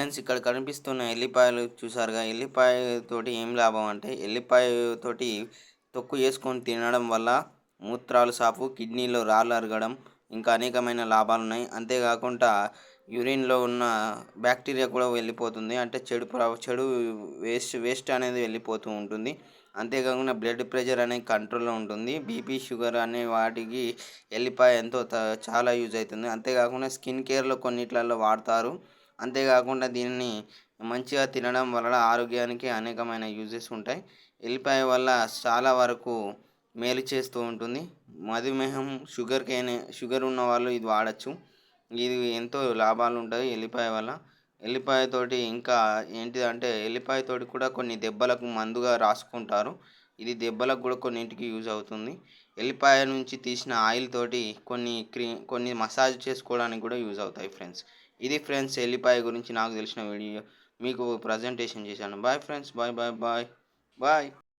Friends ఇక్కడ కనిపిస్తున్న ఎల్లిపాయలు చూసారుగా. ఎల్లిపాయ తోటి ఏం లాభం అంటే ఎల్లిపాయ తోటి తొక్కు చేసుకొని తినడం వల్ల మూత్రాలు సాపు, కిడ్నీలో రాళ్ళు అరగడం, ఇంకా అనేకమైన లాభాలున్నాయి. అంతేకాకుండా యూరిన్‌లో ఉన్న బ్యాక్టీరియా కూడా వెళ్ళిపోతుంది. అంటే చెడు వేస్ట్ అనేది వెళ్ళిపోతూ ఉంటుంది. అంతేకాకుండా బ్లడ్ ప్రెషర్ అనేది కంట్రోల్‌లో ఉంటుంది. బీపీ, షుగర్ అనే వాటికి ఎల్లిపాయ ఎంతో చాలా యూజ్ అవుతుంది. అంతేకాకుండా స్కిన్ కేర్‌లో కొన్నిట్లలో వాడతారు. అంతేకాకుండా దీనిని మంచిగా తినడం వలన ఆరోగ్యానికి అనేకమైన యూజెస్ ఉంటాయి. ఎల్లిపాయ వల్ల చాలా వరకు మేలు చేస్తూ ఉంటుంది. మధుమేహం, షుగర్ ఉన్నవాళ్ళు ఇది వాడొచ్చు. ఇది ఎంతో లాభాలుంటాయి ఎల్లిపాయ వల్ల. ఎల్లిపాయతోటి ఇంకా ఏంటిదంటే ఎల్లిపాయతోటి కూడా కొన్ని దెబ్బలకు మందుగా రాసుకుంటారు. ఇది దెబ్బలకు కూడా కొన్నింటికి యూజ్ అవుతుంది. ఎల్లిపాయ నుంచి తీసిన ఆయిల్ తోటి కొన్ని మసాజ్ చేసుకోవడానికి కూడా యూజ్ అవుతాయి ఫ్రెండ్స్. ఇది ఫ్రెండ్స్ ఎల్లిపాయ గురించి నాకు తెలిసిన వీడియో మీకు ప్రజెంటేషన్ చేశాను. Bye friends. బాయ్.